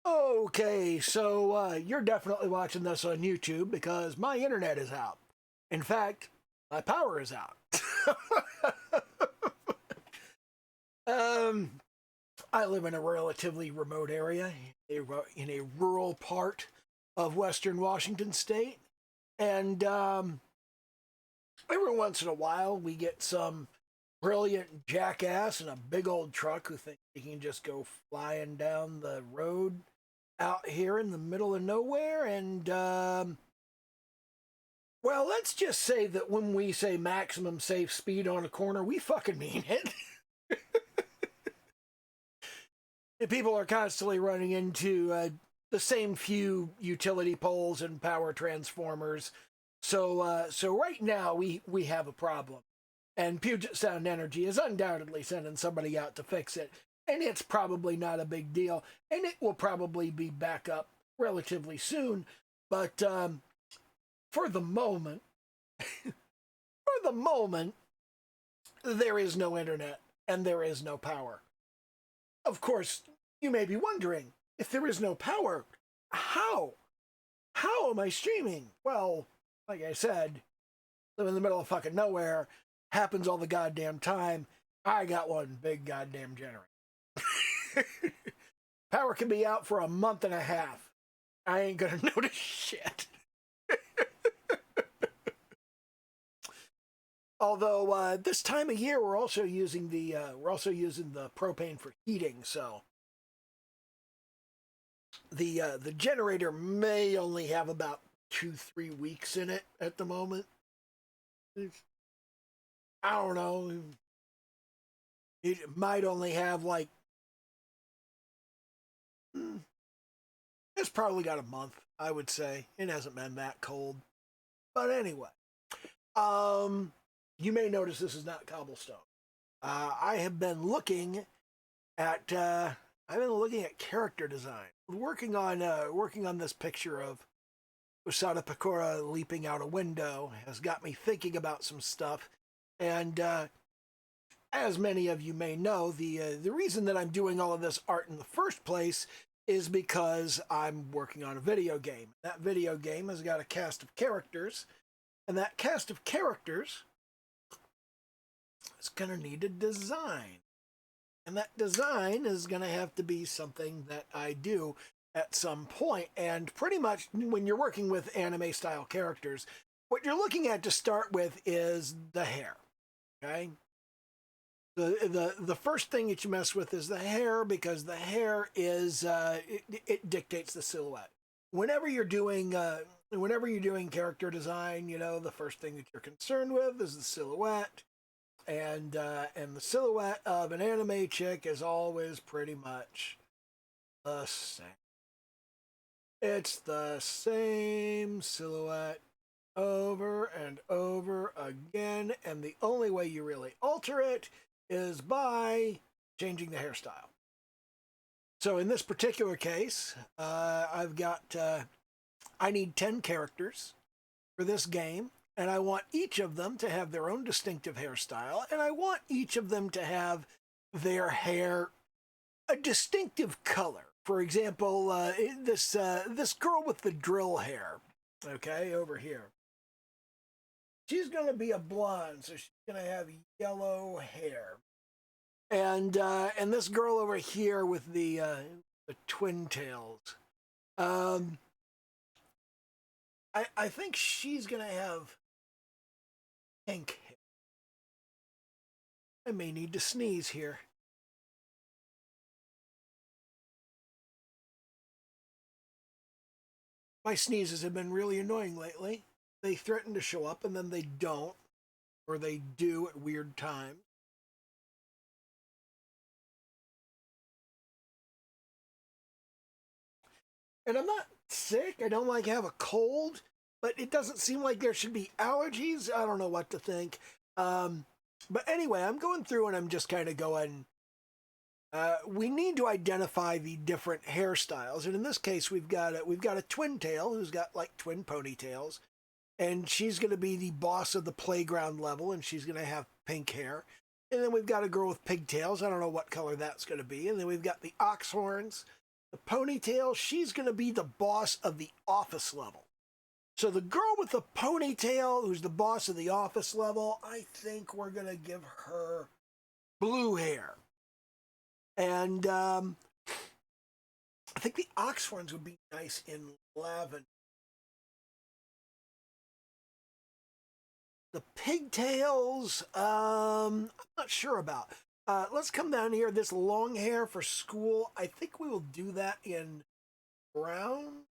Okay, so you're definitely watching this on YouTube because my internet is out. In fact, my power is out. um, I live in a relatively remote area, in a rural part of Western Washington State, and every once in a while we get some brilliant jackass in a big old truck who thinks he can just go flying down the road out here in the middle of nowhere. And, well, let's just say that when we say maximum safe speed on a corner, we fucking mean it. People are constantly running into the same few utility poles and power transformers. So right now we have a problem. And Puget Sound Energy is undoubtedly sending somebody out to fix it. And it's probably not a big deal. And it will probably be back up relatively soon. But for the moment, there is no internet and there is no power. Of course, you may be wondering, if there is no power, how? How am I streaming? Well, like I said, live in the middle of fucking nowhere. Happens all the goddamn time. I got one big goddamn generator. Power can be out for a month and a half. I ain't gonna notice shit. Although this time of year we're also using the propane for heating, so the generator may only have about 2-3 weeks in it at the moment. I don't know. It might only have like, it's probably got a month, I would say. It hasn't been that cold. But anyway, you may notice this is not cobblestone. I have been looking at character design. Working on this picture of Usada Pecora leaping out a window has got me thinking about some stuff. And as many of you may know, the reason that I'm doing all of this art in the first place is because I'm working on a video game. That video game has got a cast of characters, and that cast of characters is going to need a design. And that design is going to have to be something that I do at some point. And pretty much when you're working with anime-style characters, what you're looking at to start with is the hair. Okay? The first thing that you mess with is the hair, because the hair is it dictates the silhouette. Whenever you're doing character design, you know, the first thing that you're concerned with is the silhouette. And the silhouette of an anime chick is always pretty much the same. It's the same silhouette over and over again, and the only way you really alter it is by changing the hairstyle. So in this particular case, I need 10 characters for this game. And I want each of them to have their own distinctive hairstyle, and I want each of them to have their hair a distinctive color. For example, this girl with the drill hair, okay, over here. She's going to be a blonde, so she's going to have yellow hair. And this girl over here with the twin tails. I think she's going to have pink hair. I may need to sneeze here. My sneezes have been really annoying lately. They threaten to show up and then they don't, or they do at weird times. And I'm not sick. I don't like have a cold, but it doesn't seem like there should be allergies. I don't know what to think. But anyway, I'm going through and I'm just kind of going, we need to identify the different hairstyles. And in this case, we've got a twin tail who's got like twin ponytails. And she's going to be the boss of the playground level, and she's going to have pink hair. And then we've got a girl with pigtails. I don't know what color that's going to be. And then we've got the ox horns. The ponytail, she's going to be the boss of the office level. So the girl with the ponytail, who's the boss of the office level, I think we're going to give her blue hair. And I think the Oxfords would be nice in lavender. The pigtails, I'm not sure about. Let's come down here. This long hair for school, I think we will do that in brown.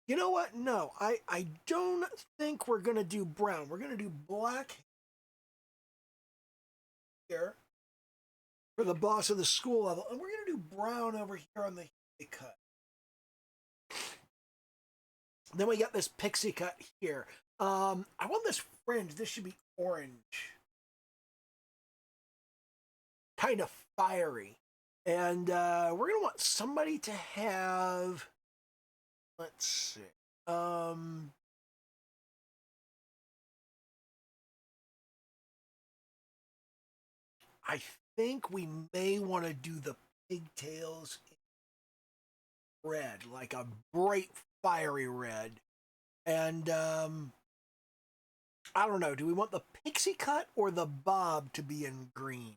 You know what? No, I don't think we're going to do brown. We're going to do black here for the boss of the school level. And we're going to do brown over here on the cut. Then we got this pixie cut here. I want this fringe. This should be orange. Kind of fiery. And we're going to want somebody to have... Let's see. I think we may want to do the pigtails in red, like a bright fiery red. And I don't know, do we want the pixie cut or the bob to be in green?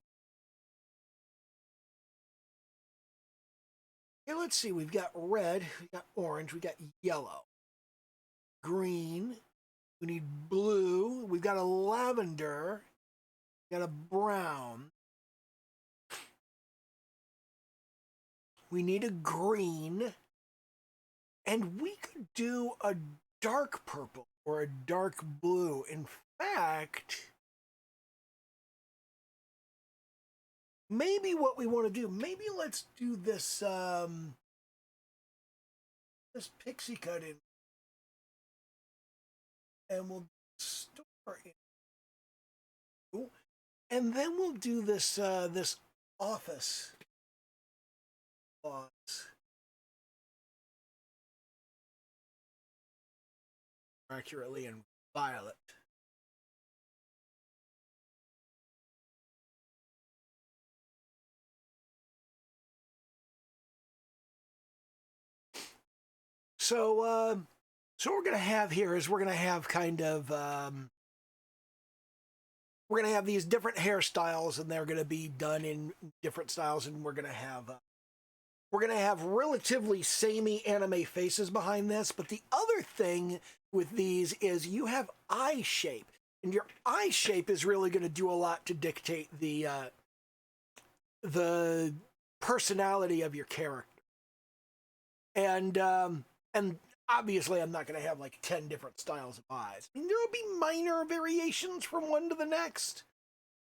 Here, let's see, we've got red, we got orange, we got yellow, green, we need blue, we've got a lavender, we got a brown, we need a green, and we could do a dark purple or a dark blue. In fact, maybe what we want to do, maybe let's do this this pixie cut in, and we'll store it. And then we'll do this this office boss. Accurately in violet. So what we're going to have here is we're going to have kind of we're going to have these different hairstyles, and they're going to be done in different styles, and we're going to have relatively samey anime faces behind this. But the other thing with these is you have eye shape, and your eye shape is really going to do a lot to dictate the personality of your character. And obviously I'm not going to have like 10 different styles of eyes. I mean, there will be minor variations from one to the next,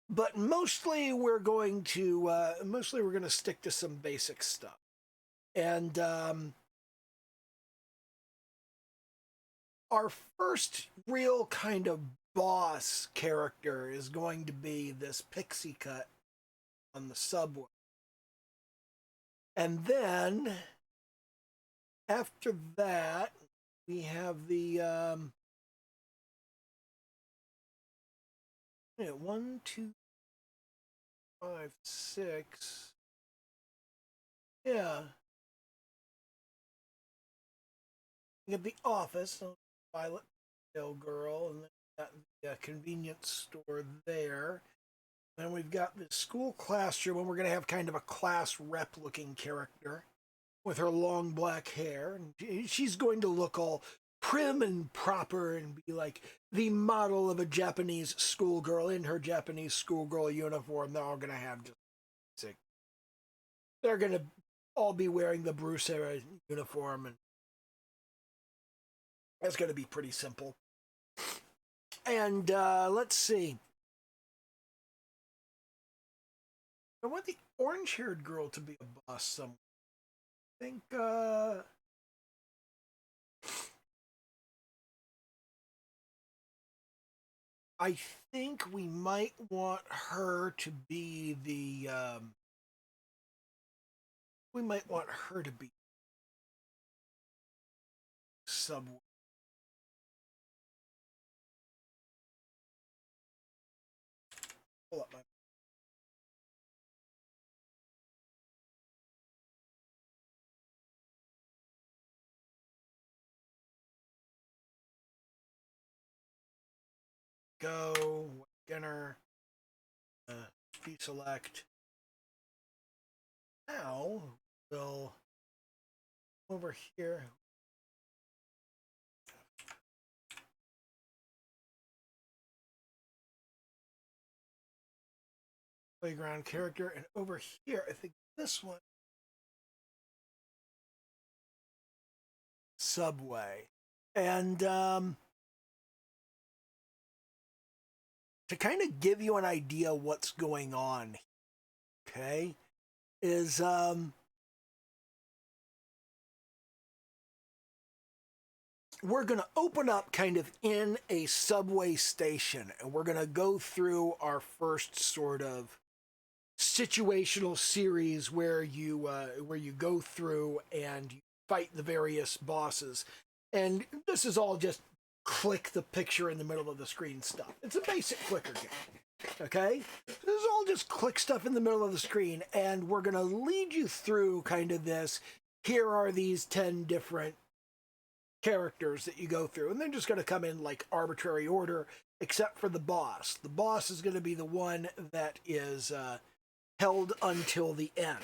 but mostly we're going to stick to some basic stuff. And our first real kind of boss character is going to be this pixie cut on the subway. And then after that, we have the 1, 2, 5, 6. Yeah. We have the office, Violet Tail Girl, and then got the convenience store there. Then we've got the school classroom, and we're going to have kind of a class rep looking character with her long black hair. And she's going to look all prim and proper and be like the model of a Japanese schoolgirl in her Japanese schoolgirl uniform. They're all going to have just... They're going to all be wearing the Bruce era uniform, and that's going to be pretty simple. And let's see. I want the orange-haired girl to be a boss somewhere. I think I think we might want her to be the we might want her to be Subway. Pull up my Go, beginner, deselect. Now we'll over here. Playground character, and over here, I think this one, Subway. And to kind of give you an idea what's going on, okay, is we're going to open up kind of in a subway station, and we're going to go through our first sort of situational series where you go through and you fight the various bosses. And this is all just click the picture in the middle of the screen stuff. It's a basic clicker game. Okay? This is all just click stuff in the middle of the screen, and we're going to lead you through kind of this. Here are these 10 different characters that you go through, and they're just going to come in like arbitrary order, except for the boss. The boss is going to be the one that is held until the end.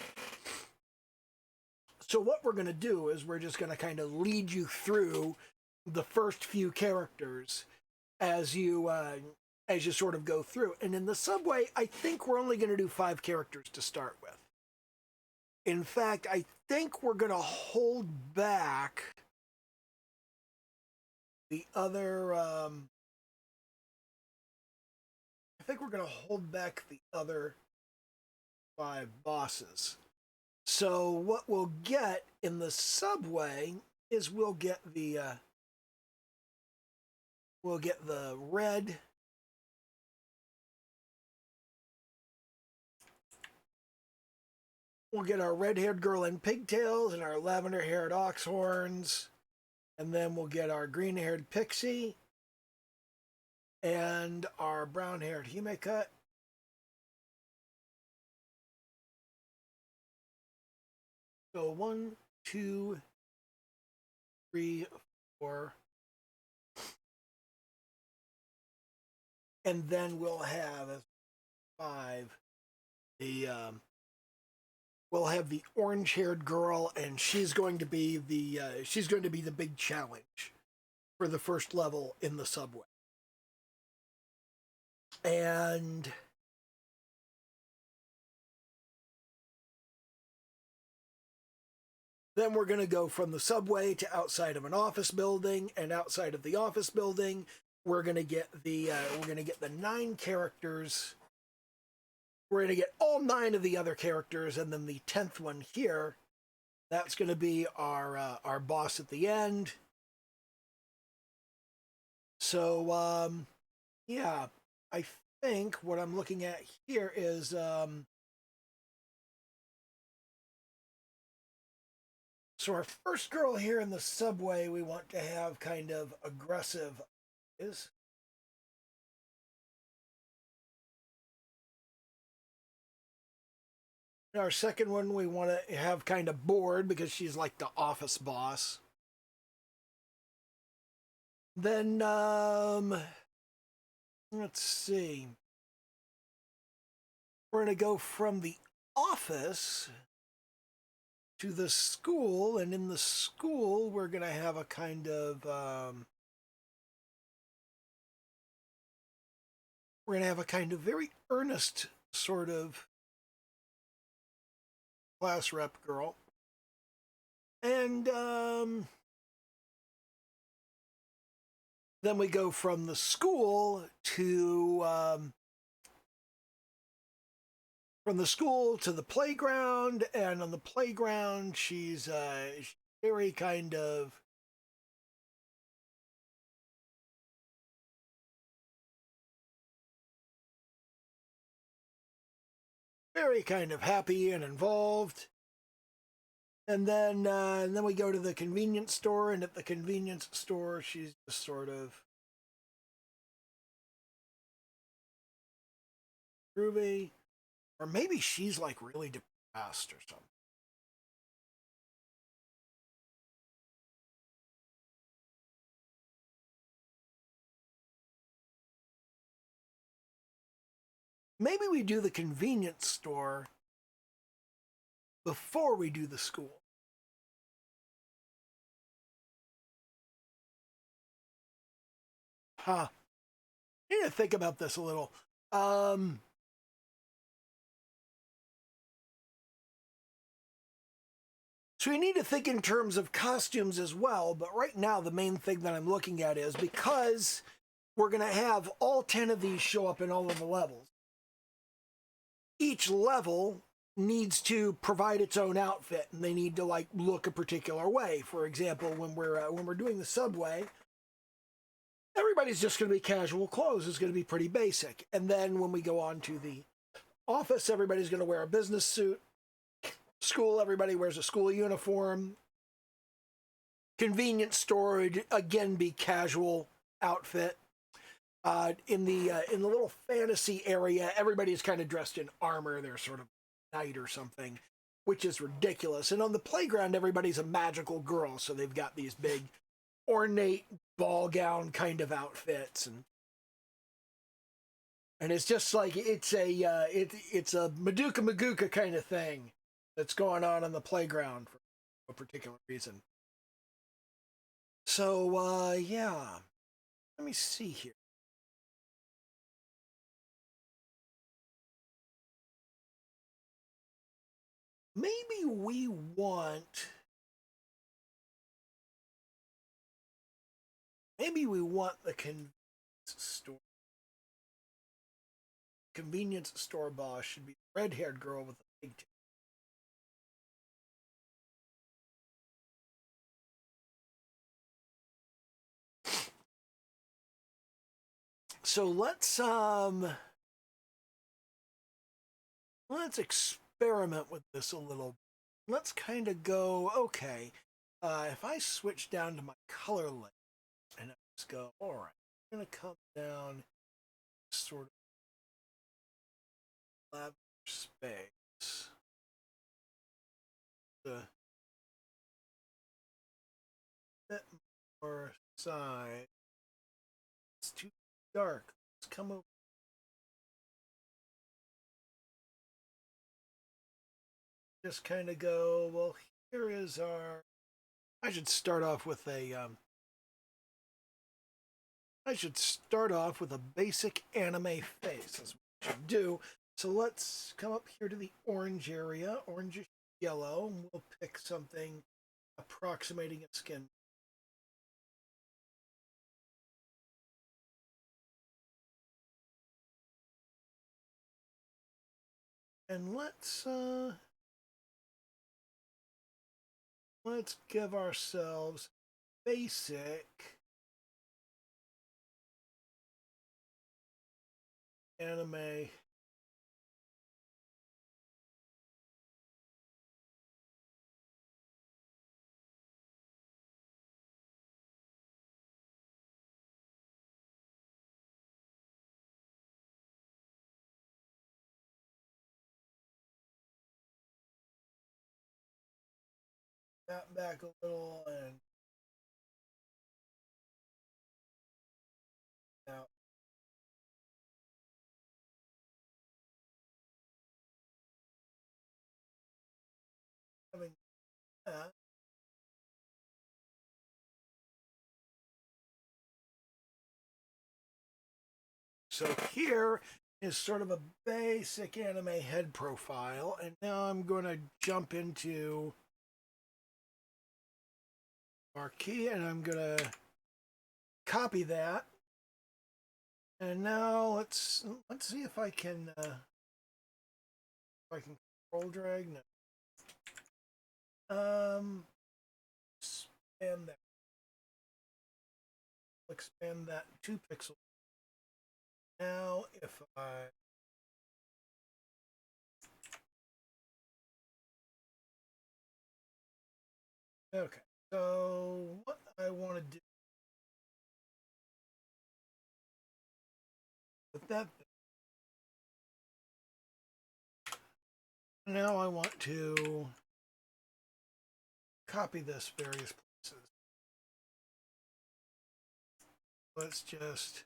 So what we're going to do is we're just going to kind of lead you through the first few characters as you sort of go through. And in the subway, I think we're only going to do 5 characters to start with. In fact, I think we're going to hold back the other I think we're going to hold back the other 5 bosses. So what we'll get in the subway is we'll get the red, we'll get our red-haired girl in pigtails and our lavender-haired ox horns, and then we'll get our green-haired pixie and our brown-haired Hime-cut. So 1, 2, 3, 4. And then we'll have 5. We'll have the orange-haired girl, and she's going to be the big challenge for the first level in the subway. And then we're going to go from the subway to outside of an office building, and outside of the office building, we're going to get the 9 characters. We're going to get all 9 of the other characters, and then the 10th one here, that's going to be our boss at the end. So yeah, I think what I'm looking at here is so our first girl here in the subway, we want to have kind of aggressive is. Our second one, we want to have kind of bored because she's like the office boss. Then, let's see. We're going to go from the office to the school, and in the school, we're going to have a kind of, very earnest sort of class rep girl. And then we go from the school to the playground, and on the playground she's very kind of happy and involved. And then we go to the convenience store, and at the convenience store, she's just sort of groovy, or maybe she's like really depressed or something. maybe we do the convenience store before we do the school. Huh. I need to think about this a little. So we need to think in terms of costumes as well, but right now the main thing that I'm looking at is because we're going to have all 10 of these show up in all of the levels. Each level needs to provide its own outfit, and they need to like look a particular way. For example, when we're doing the subway, everybody's just going to be casual clothes. It's going to be pretty basic. And then when we go on to the office, everybody's going to wear a business suit. School, everybody wears a school uniform. Convenience store, again, be casual outfit. In the little fantasy area, everybody's kind of dressed in armor. They're sort of knight or something, which is ridiculous. And on the playground, everybody's a magical girl, so they've got these big, ornate ball gown kind of outfits, and it's just like it's a Madoka Maguka kind of thing that's going on the playground for a particular reason. So, yeah. Let me see here. Maybe we want... Maybe we want the convenience store. Convenience store boss should be the red-haired girl with the big tail. So let's experiment with this a little. Let's kind of go, okay, if I switch down to my color list and I just go, all right, I'm going to come down sort of lavender space. A bit more side. It's too dark. Let's come over. Just kind of go, well, here is our... I should start off with a basic anime face. That's what I should do. So let's come up here to the orange area, orangish yellow, and we'll pick something approximating its skin. And let's give ourselves basic anime that back a little and now having that. So here is sort of a basic anime head profile, and now I'm going to jump into marquee and I'm going to copy that. And now let's see if I can control drag. No. Expand that. Expand that 2 pixels. Now if I okay, so what I want to do with that, now I want to copy this various places. Let's just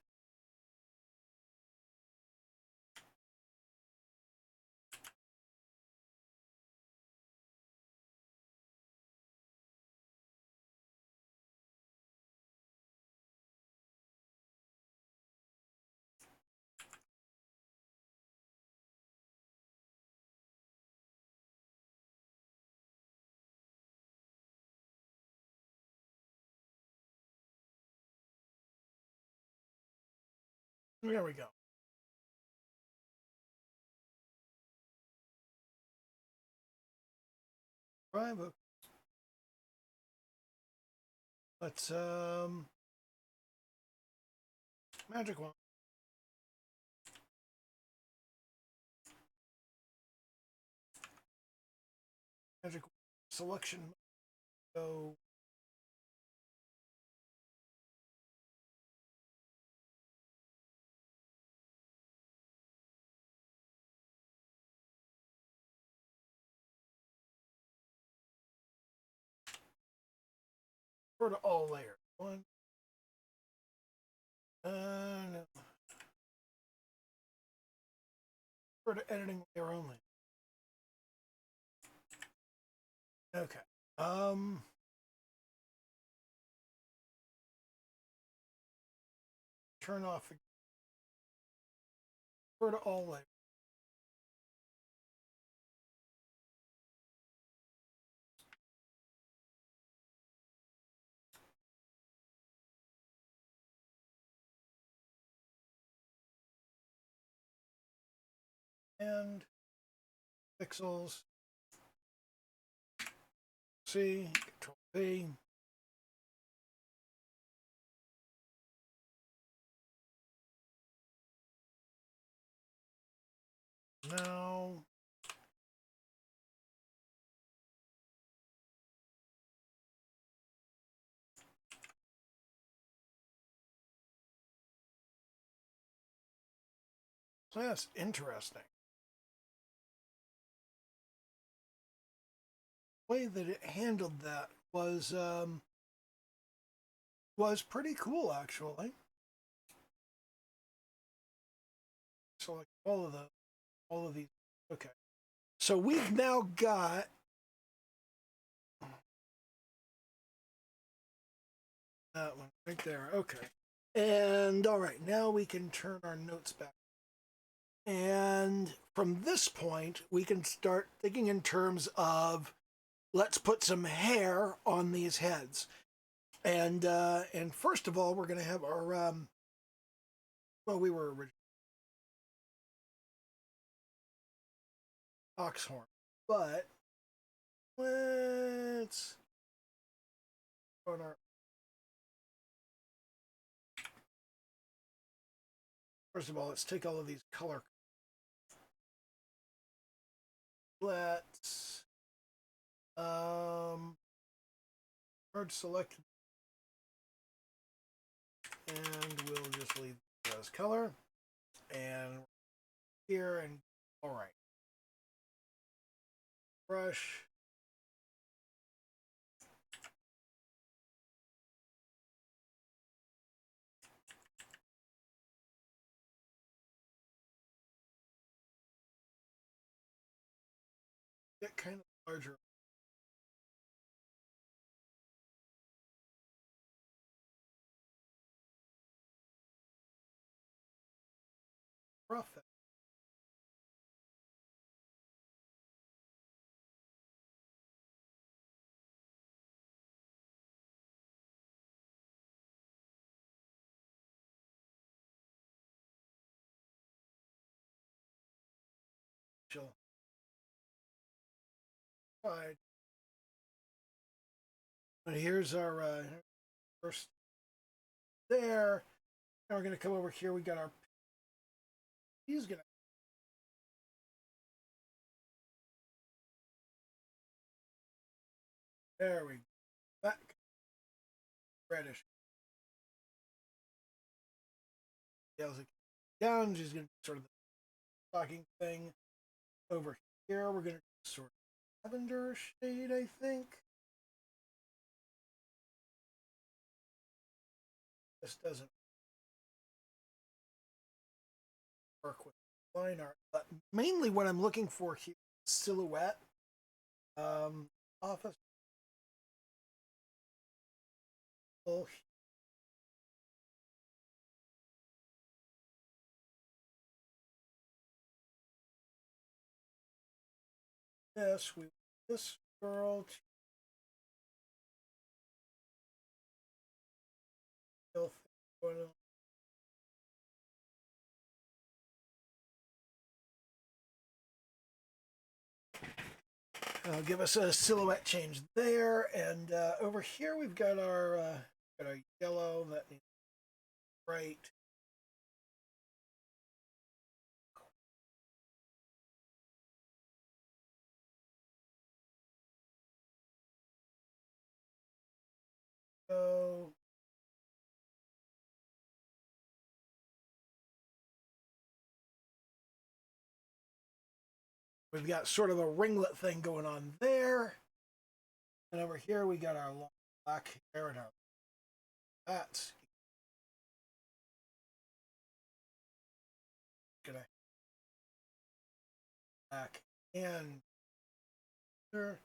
There we go. Private. Let's magic one. Magic selection. Go. For the all layers. One. No. For the editing layer only. Okay. Turn off for the all layers. And pixels. C, Control V. Now, so that's interesting. The way that it handled that was pretty cool, actually. Select all of these. Okay. So we've now got that one right there. Okay. And all right, now we can turn our notes back. And from this point, we can start thinking in terms of let's put some hair on these heads. And first of all, we're going to have our well, we were originally ox horn, but let's put our first of all, let's take all of these color. Let's merge select, and we'll just leave it as color. And here and all right, brush. Get kind of larger. Rough. Right. But here's our first there. Now we're going to come over here. We got our. He's going to. There we go. Back. Reddish. Yells it down. She's going to sort of the stocking thing. Over here, we're going to sort of lavender shade, I think. This doesn't work with line art, but mainly what I'm looking for here is silhouette. Office. Oh, yes, we this girl Give us a silhouette change there, and over here we've got our yellow that needs bright. So we've got sort of a ringlet thing going on there, and over here we got our long black hair and our that's gonna back and here.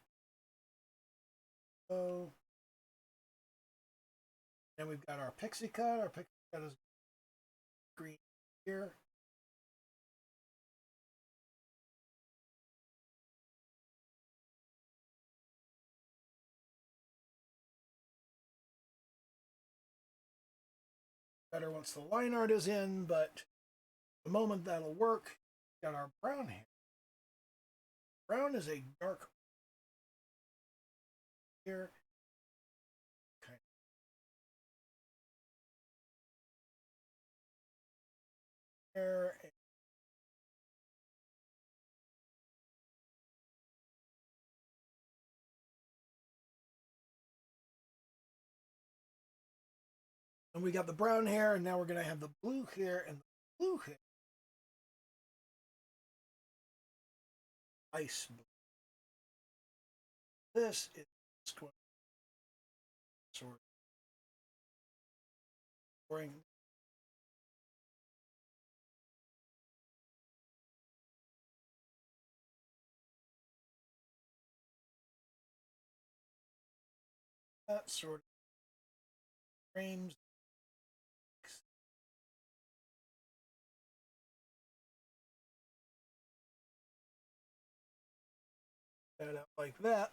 So then we've got our pixie cut. Our pixie cut is green here. Better once the line art is in, but the moment that'll work, got our brown hair. Brown is a dark here. Okay. Hair. And we got the brown hair, and now we're going to have the blue hair and the blue hair. Ice blue. This is sort of bring that sort of frames that out like that.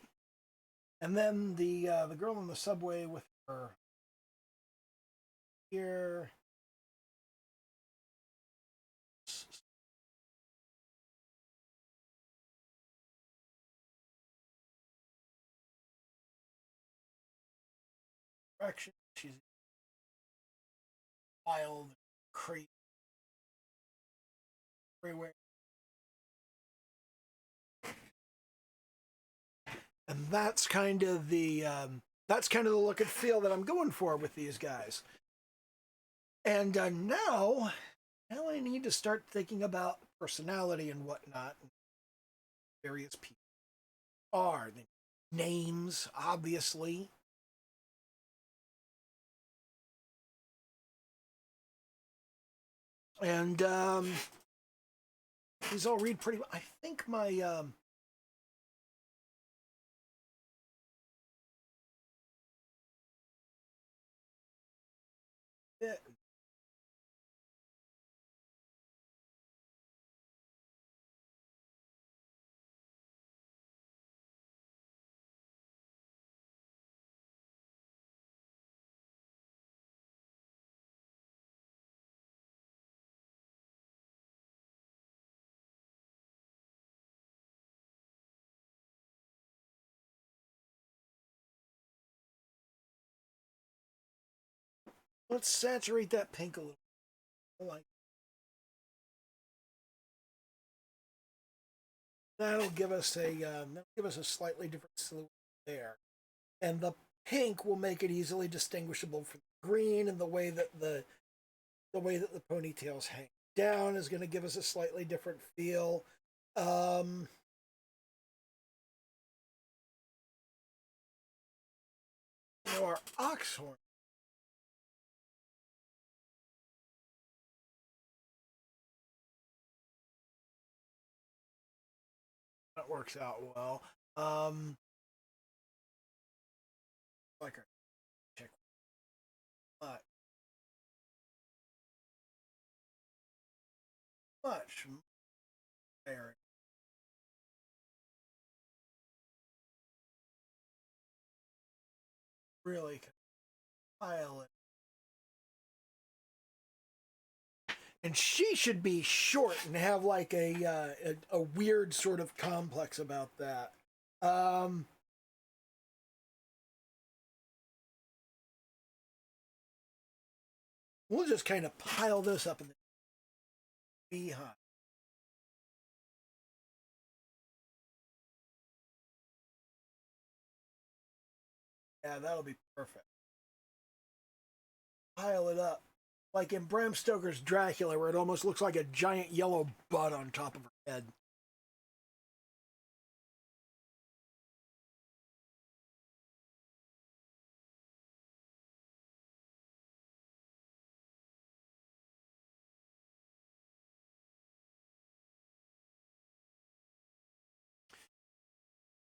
And then the girl in the subway with her here. Direction. She's wild, crazy everywhere. And that's kind of the look and feel that I'm going for with these guys. And now I need to start thinking about personality and whatnot. Various people are the names, obviously. And these all read pretty well. I think my let's saturate that pink a little. Like that'll give us a slightly different silhouette there, and the pink will make it easily distinguishable from the green, and the way that the ponytails hang down is going to give us a slightly different feel. Um, our ox horn. That works out well. Like a check, but much there. Really pile it. And she should be short and have like a weird sort of complex about that. Um, we'll just kind of pile this up in the behind. Yeah, that'll be perfect. Pile it up. Like in Bram Stoker's Dracula, where it almost looks like a giant yellow bud on top of her head.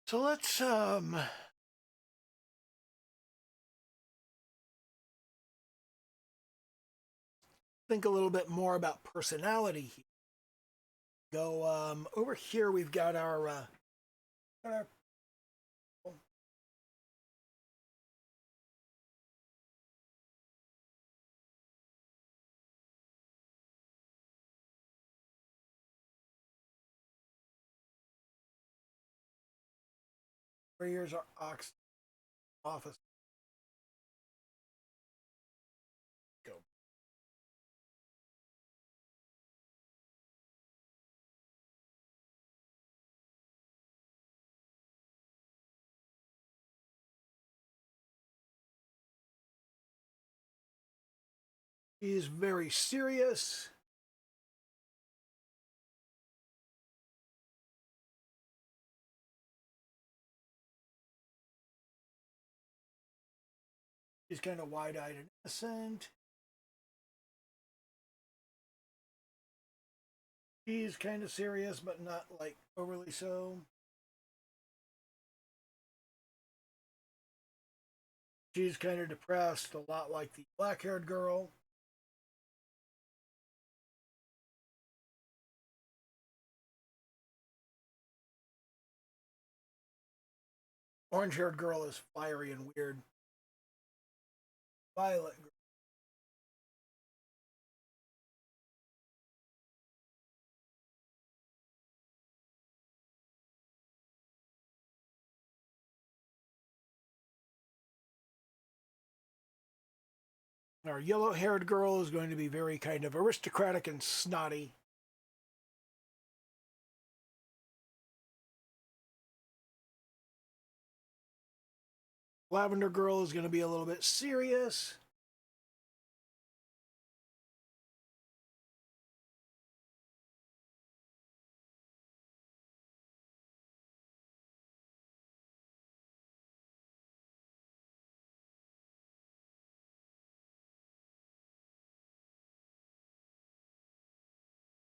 So let's think a little bit more about personality here. Go over here. We've got our 3 years our Ox office. Go. He's very serious. He's kind of wide-eyed and innocent. He's kind of serious, but not like overly so. She's kind of depressed, a lot like the black-haired girl. Orange-haired girl is fiery and weird. Violet girl. Our yellow-haired girl is going to be very kind of aristocratic and snotty. Lavender girl is going to be a little bit serious.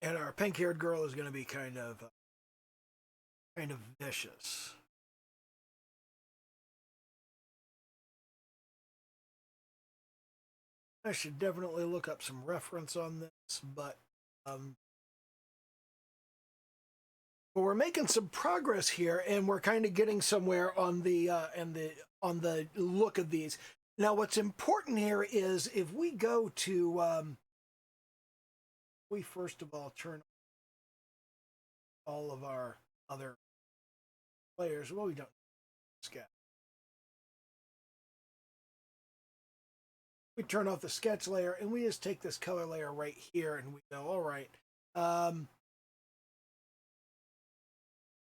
And our pink-haired girl is going to be kind of vicious. I should definitely look up some reference on this, um, but we're making some progress here, and we're kind of getting somewhere on the on the look of these. Now, what's important here is if we go to we first of all turn all of our other layers. Well, we don't sketch. We turn off the sketch layer, and we just take this color layer right here, and we go, all right.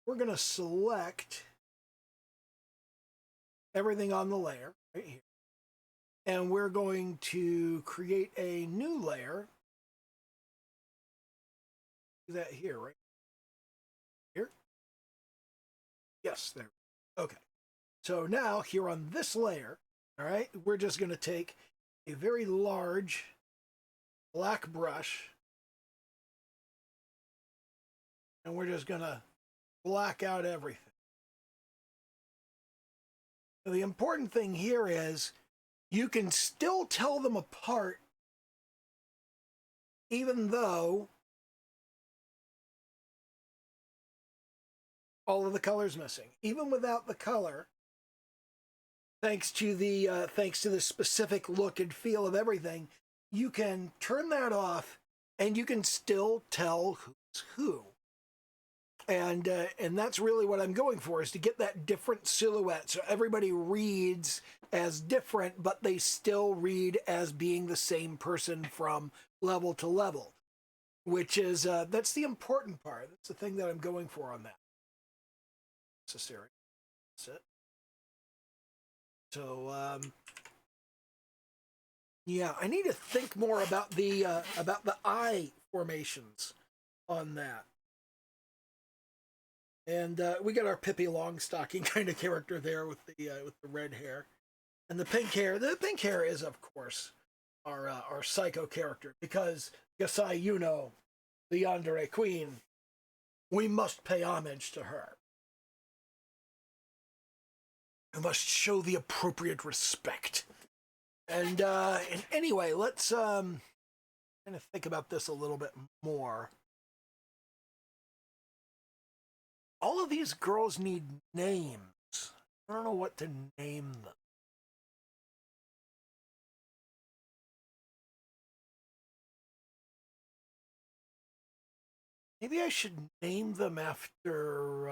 We're going to select everything on the layer right here. And we're going to create a new layer. Do that here, right? Here? Yes, there. Okay. So now here on this layer, all right, we're just going to take a very large black brush and we're just going to black out everything. So the important thing here is you can still tell them apart even though all of the color's missing. Even without the color, thanks to the specific look and feel of everything, you can turn that off and you can still tell who's who. And that's really what I'm going for, is to get that different silhouette, so everybody reads as different, but they still read as being the same person from level to level, which is that's the important part. That's the thing that I'm going for on that. Necessary. That's it. So yeah, I need to think more about the eye formations on that. And we got our Pippi Longstocking kind of character there with the red hair and the pink hair. The pink hair is, of course, our psycho character, because Gasai Yuno, the Yandere Queen, we must pay homage to her. We must show the appropriate respect. And anyway, let's kind of think about this a little bit more. All of these girls need names. I don't know what to name them. Maybe I should name them after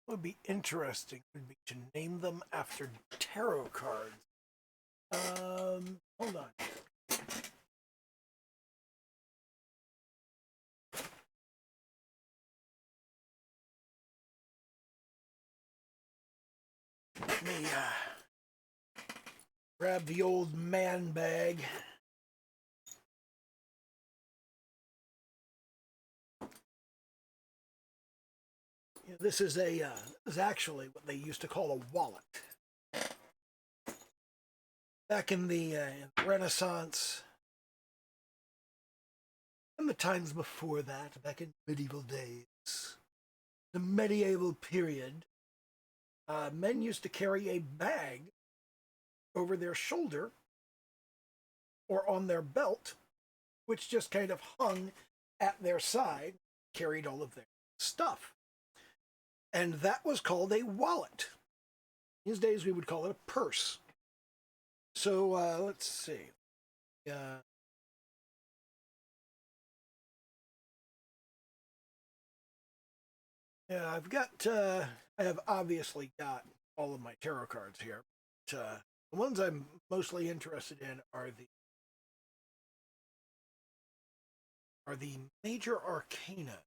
would be interesting would be to name them after tarot cards. Hold on. Let me grab the old man bag. Yeah, this is actually what they used to call a wallet. Back in the Renaissance and the times before that, back in medieval days, the medieval period, men used to carry a bag over their shoulder or on their belt, which just kind of hung at their side, carried all of their stuff. And that was called a wallet. These days we would call it a purse. So let's see. Yeah, I have obviously got all of my tarot cards here. But, the ones I'm mostly interested in are the major arcana.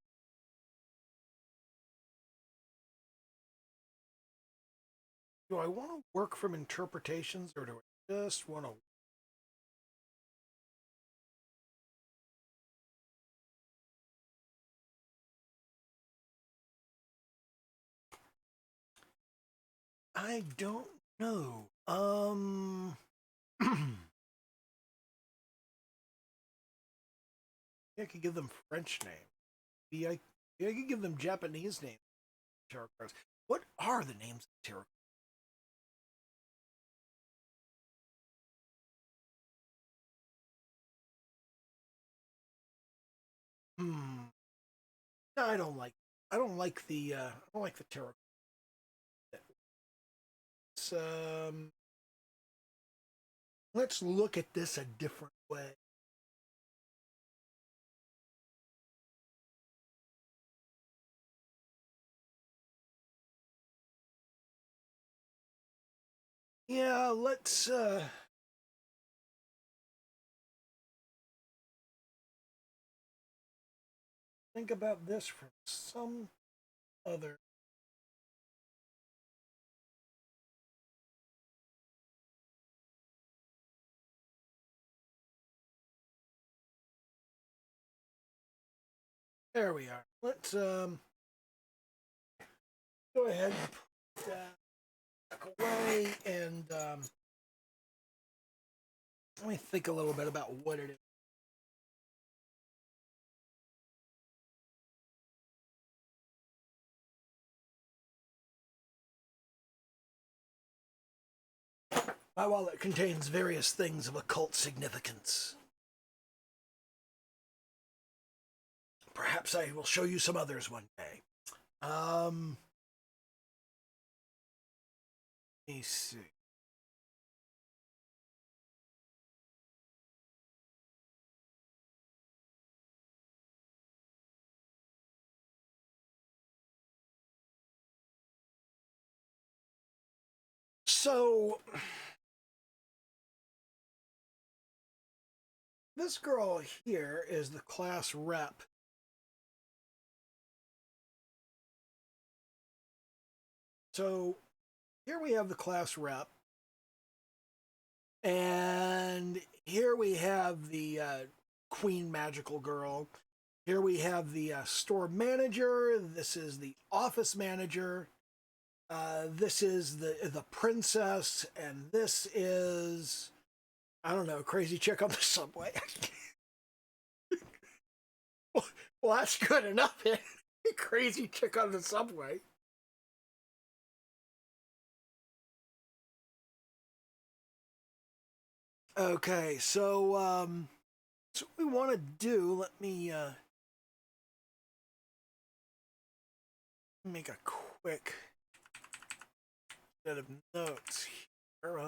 Do I want to work from interpretations, or do I just want to? I don't know. I could give them French names. I could give them Japanese names. Tarot cards. What are the names of tarot? Hmm. No, I don't like. I don't like the. I don't like the tarot. It's, let's look at this a different way. Yeah, let's think about this from some other. There we are. Let's go ahead and put that back away, and let me think a little bit about what it is. My wallet contains various things of occult significance. Perhaps I will show you some others one day. Let me see. So this girl here is the class rep. So here we have the class rep, and here we have the queen magical girl. Here we have the store manager. This is the office manager. This is the princess, and this is, I don't know, crazy chick on the subway. Well, that's good enough. Crazy chick on the subway. Okay, so what we want to do, let me make a quick set of notes here.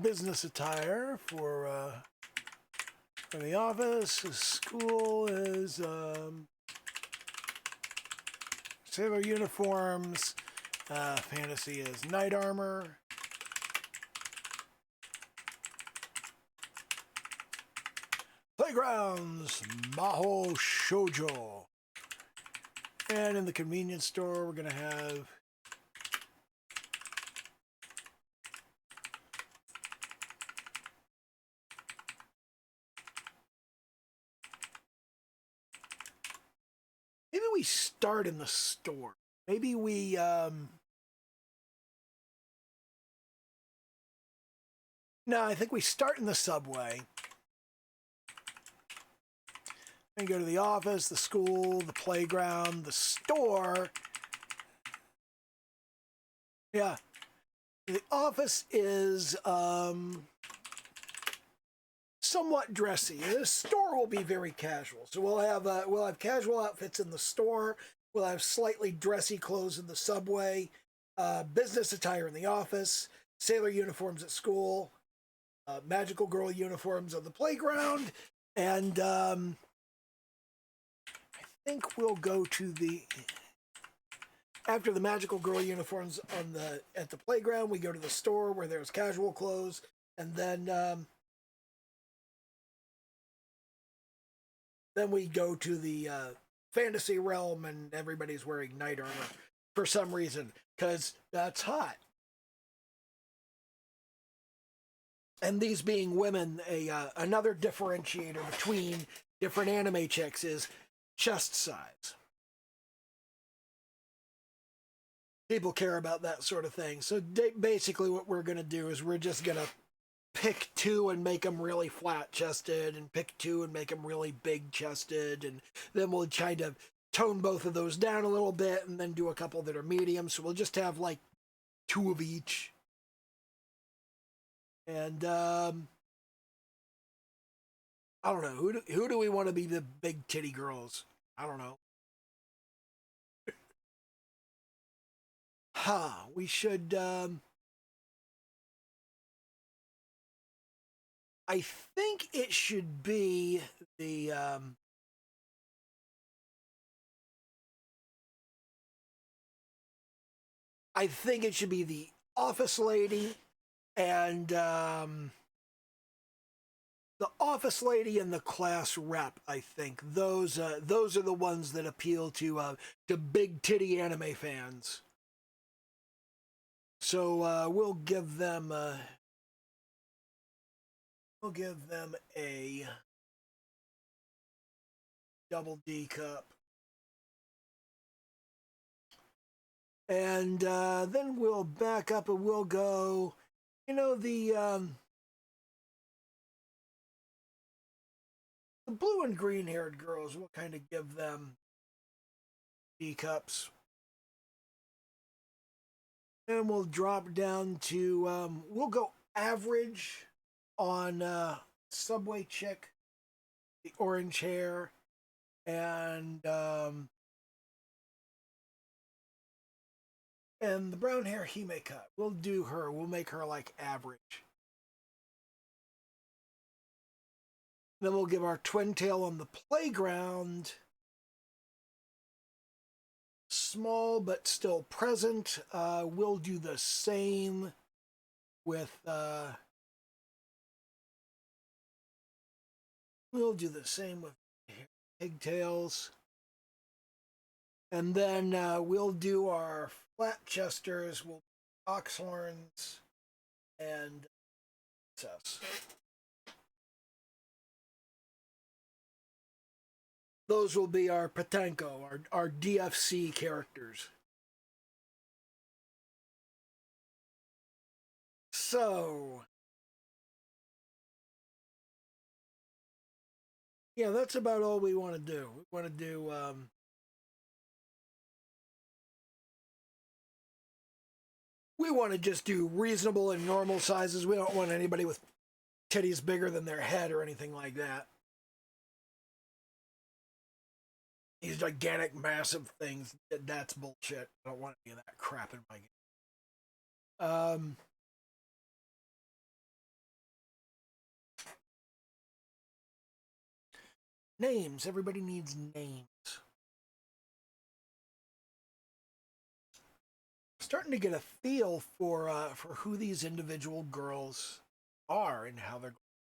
Business attire for the office. The school is sailor uniforms. Fantasy is knight armor. Playgrounds, Maho Shoujo. And in the convenience store, we're gonna have maybe we start in the store. Maybe we no, I think we start in the subway. And go to the office, the school, the playground, the store. Yeah. The office is somewhat dressy. The store will be very casual. So we'll have casual outfits in the store. We'll have slightly dressy clothes in the subway, business attire in the office, sailor uniforms at school, magical girl uniforms on the playground, and I think we'll go to the after the magical girl uniforms at the playground. We go to the store where there's casual clothes, and then we go to the fantasy realm, and everybody's wearing knight armor for some reason because that's hot. And these being women, another differentiator between different anime chicks is chest size. People care about that sort of thing. So basically what we're going to do is we're just going to pick two and make them really flat chested, and pick two and make them really big chested, and then we'll kind of tone both of those down a little bit and then do a couple that are medium. So we'll just have like two of each. And I don't know, who do we want to be the big titty girls? I don't know. We should I think it should be the I think it should be the office lady and the office lady and the class rep. I think those are the ones that appeal to big titty anime fans. So we'll give them a double D cup. And then we'll back up and we'll go, the blue and green haired girls, we'll kind of give them D cups. And we'll drop down to, we'll go average on Subway Chick, the orange hair, and And the brown hair Hime cut. We'll do her. We'll make her like average. Then we'll give our twin tail on the playground small but still present. We'll do the same with pigtails. And then we'll do our flat chesters, we'll ox horns, and princess. Those will be our Patenko, our DFC characters. So, yeah, that's about all we want to do. We want to do we want to just do reasonable and normal sizes. We don't want anybody with titties bigger than their head or anything like that. These gigantic, massive things, that's bullshit. I don't want any of that crap in my game. Names. Everybody needs names. Starting to get a feel for who these individual girls are and how they're going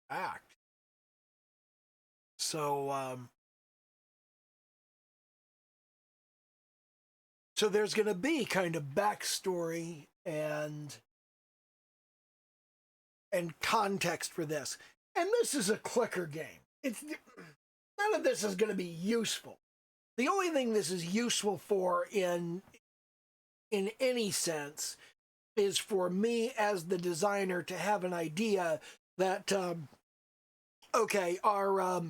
to act. So so there's going to be kind of backstory and context for this. And this is a clicker game. It's none of this is going to be useful. The only thing this is useful for in any sense is for me as the designer to have an idea that okay, our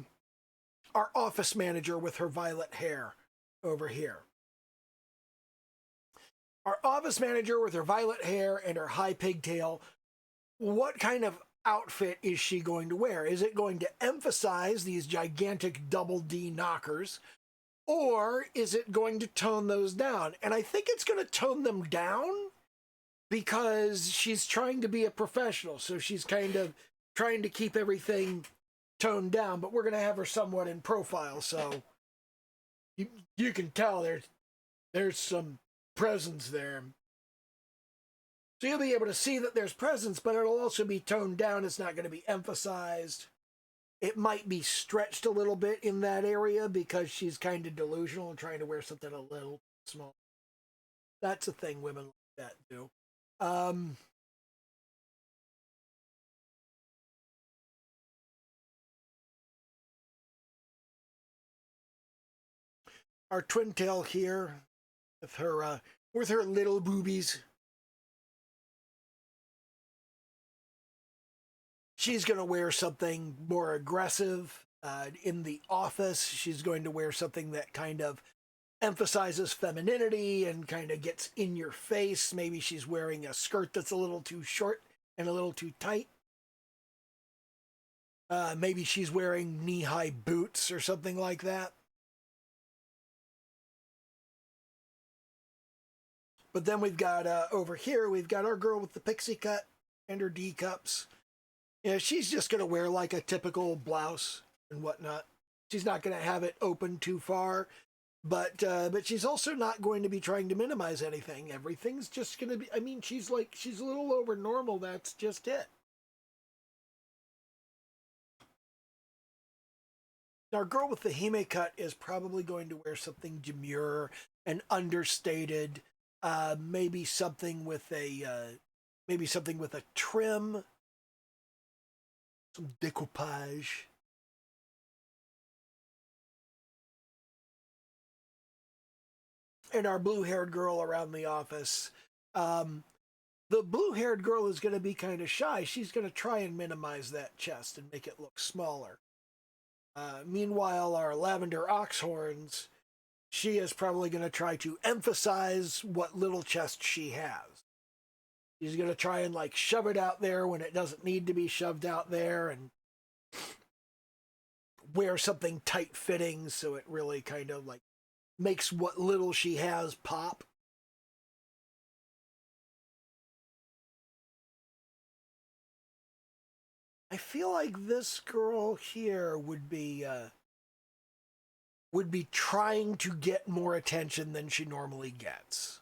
office manager with her violet hair over here. Our office manager with her violet hair and her high pigtail, what kind of outfit is she going to wear? Is it going to emphasize these gigantic double D knockers, or is it going to tone those down? And I think it's going to tone them down because she's trying to be a professional. So she's kind of trying to keep everything toned down, but we're going to have her somewhat in profile. So you can tell there's some presence there. So you'll be able to see that there's presence, but it'll also be toned down. It's not going to be emphasized. It might be stretched a little bit in that area because she's kind of delusional and trying to wear something a little small. That's a thing women like that do. Our twin tail here with her little boobies. She's going to wear something more aggressive. In the office, she's going to wear something that kind of emphasizes femininity and kind of gets in your face. Maybe she's wearing a skirt that's a little too short and a little too tight. Maybe she's wearing knee-high boots or something like that. But then we've got, over here, we've got our girl with the pixie cut and her D-cups. Yeah, she's just going to wear like a typical blouse and whatnot. She's not going to have it open too far, but she's also not going to be trying to minimize anything. Everything's just going to be, I mean, she's a little over normal. That's just it. Our girl with the Hime cut is probably going to wear something demure and understated. Maybe something with a trim. Some decoupage. And our blue-haired girl around the office. The blue-haired girl is going to be kind of shy. She's going to try and minimize that chest and make it look smaller. Meanwhile, our lavender oxhorns, she is probably going to try to emphasize what little chest she has. She's going to try and like shove it out there when it doesn't need to be shoved out there and wear something tight fitting so it really kind of like makes what little she has pop. I feel like this girl here would be trying to get more attention than she normally gets.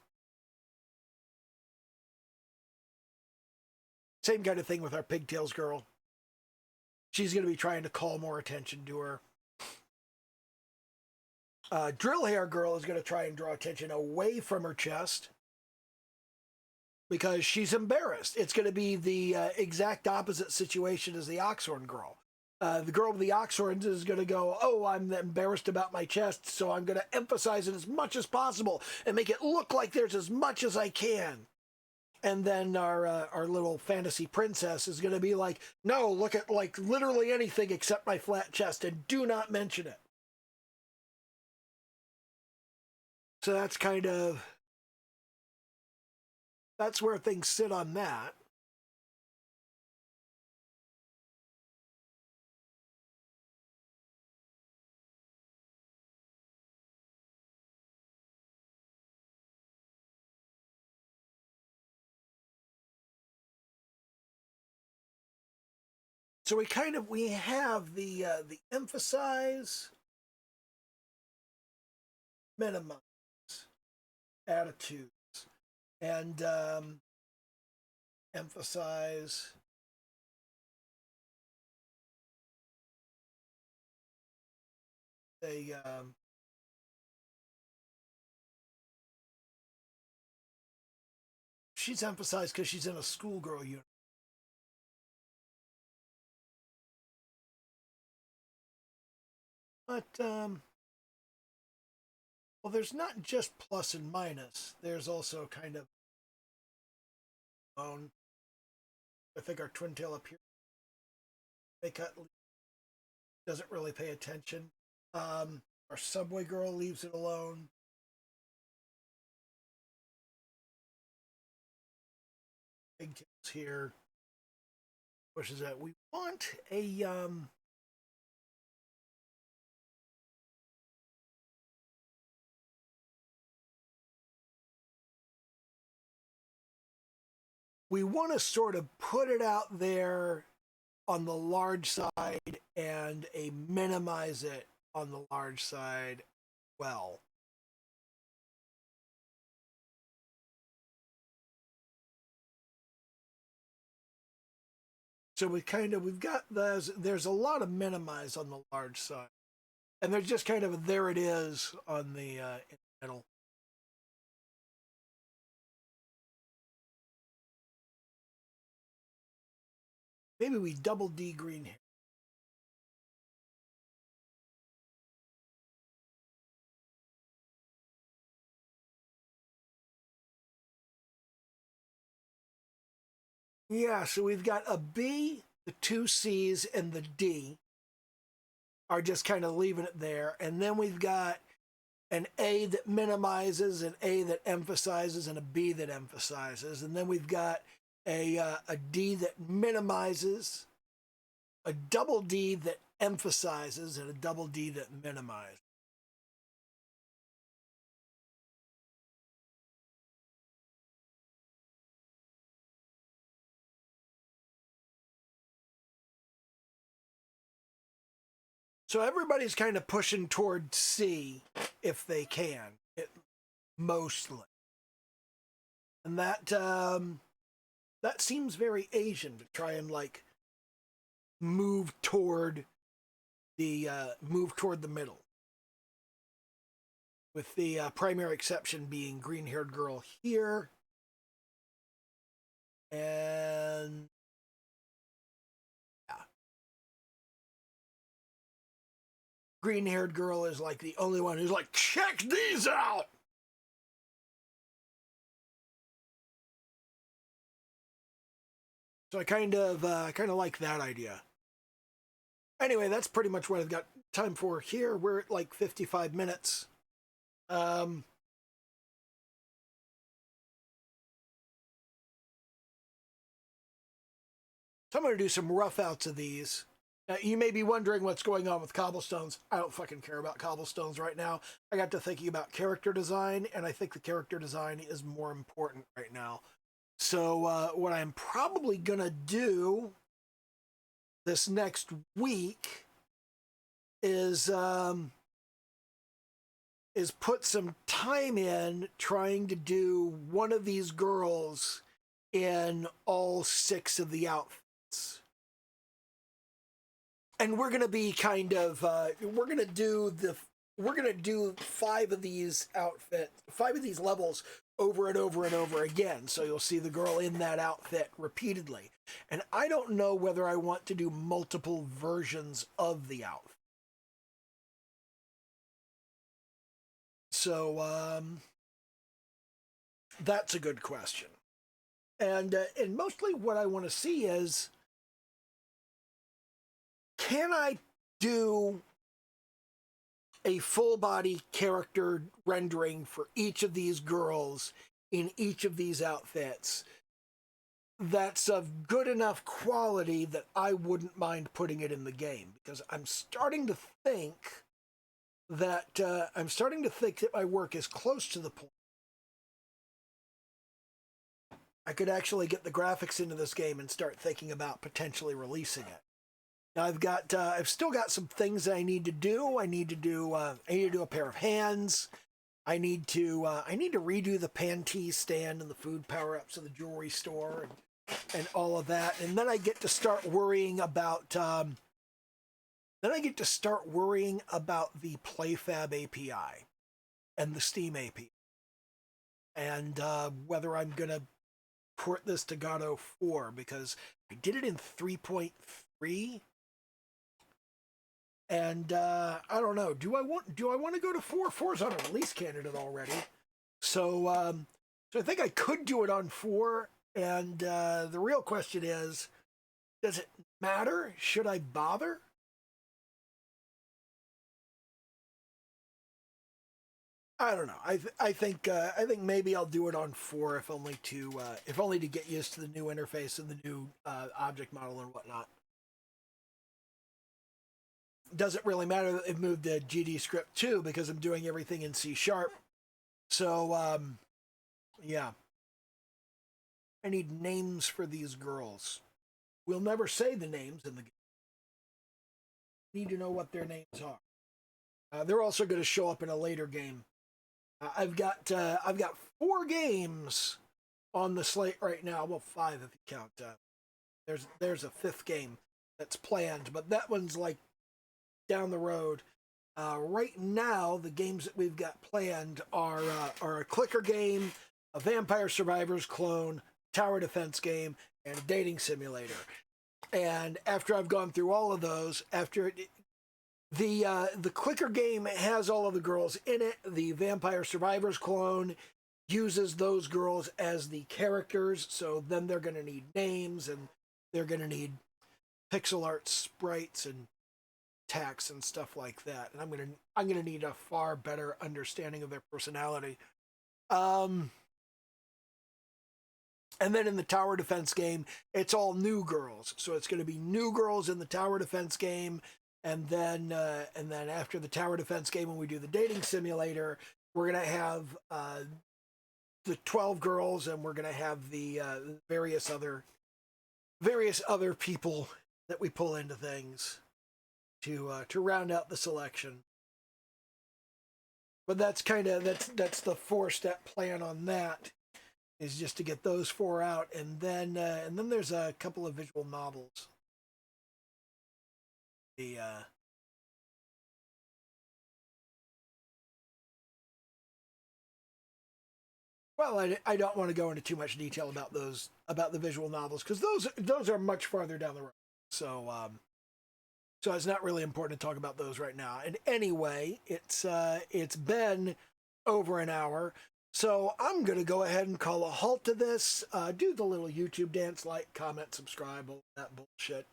Same kind of thing with our pigtails girl. She's going to be trying to call more attention to her. Drill hair girl is going to try and draw attention away from her chest because she's embarrassed. It's going to be the exact opposite situation as the oxhorn girl. The girl with the oxhorns is going to go, oh, I'm embarrassed about my chest, so I'm going to emphasize it as much as possible and make it look like there's as much as I can. And then our little fantasy princess is going to be like, no, look at like literally anything except my flat chest and do not mention it. So that's where things sit on that. So we have the emphasize, minimize attitudes, and emphasize, a she's emphasized because she's in a schoolgirl unit. But well, there's not just plus and minus. There's also kind of own. I think our twin tail up here, cut doesn't really pay attention. Our subway girl leaves it alone. Pigtails here pushes that. We want a we want to sort of put it out there on the large side and a minimize it on the large side well. So we've got there's a lot of minimize on the large side. And there's just kind of there it is on the in the middle. Maybe we double D green here. Yeah, so we've got a B, the two C's, and the D are just kind of leaving it there. And then we've got an A that minimizes, an A that emphasizes, and a B that emphasizes. And then we've got a D that minimizes, a double D that emphasizes, and a double D that minimizes. So everybody's kind of pushing toward C if they can, mostly. And that seems very Asian to try and like move toward the middle, with the primary exception being green-haired girl here, and yeah, green-haired girl is like the only one who's like, check these out. So I kind of like that idea. Anyway, that's pretty much what I've got time for here. We're at like 55 minutes. So I'm going to do some rough outs of these. Now, you may be wondering what's going on with cobblestones. I don't fucking care about cobblestones right now. I got to thinking about character design, and I think the character design is more important right now. So what I'm probably going to do this next week is put some time in trying to do one of these girls in all 6 of the outfits. And we're going to be kind of we're going to do 5 of these outfits, 5 of these levels over and over and over again. So you'll see the girl in that outfit repeatedly. And I don't know whether I want to do multiple versions of the outfit. So that's a good question. And mostly what I want to see is, can I do a full body character rendering for each of these girls in each of these outfits that's of good enough quality that I wouldn't mind putting it in the game? Because I'm starting to think that my work is close to the point I could actually get the graphics into this game and start thinking about potentially releasing it. Now I've still got some things that I need to do. I need to do a pair of hands. I need to redo the Pantene stand and the food power-ups of the jewelry store and all of that. And then I get to start worrying about the PlayFab API and the Steam API, and whether I'm gonna port this to Godot 4, because I did it in 3.3. And I don't know. Do I want to go to 4? 4's on a release candidate already, so I think I could do it on 4. And the real question is, does it matter? Should I bother? I don't know. I think maybe I'll do it on 4, if only to get used to the new interface and the new object model and whatnot. Doesn't really matter that they've moved to GDScript 2 because I'm doing everything in C#. So, yeah. I need names for these girls. We'll never say the names in the game. Need to know what their names are. They're also going to show up in a later game. I've got 4 games on the slate right now. Well, 5 if you count. There's a 5th game that's planned, but that one's like down the road. Right now, the games that we've got planned are a clicker game, a Vampire Survivors clone, tower defense game, and a dating simulator. And after I've gone through all of those, the clicker game has all of the girls in it. The Vampire Survivors clone uses those girls as the characters, so then they're going to need names, and they're going to need pixel art sprites and text and stuff like that. And I'm gonna need a far better understanding of their personality. And then in the tower defense game, it's all new girls. So it's going to be new girls in the tower defense game, and then after the tower defense game, when we do the dating simulator, we're going to have the 12 girls, and we're going to have the various other people that we pull into things to round out the selection. But that's the 4-step plan on that, is just to get those 4 out, and then there's a couple of visual novels. Well, I don't want to go into too much detail about the visual novels, because those are much farther down the road. So it's not really important to talk about those right now. And anyway, it's been over an hour, so I'm gonna go ahead and call a halt to this. Do the little YouTube dance, like, comment, subscribe, all that bullshit.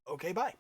Okay, bye.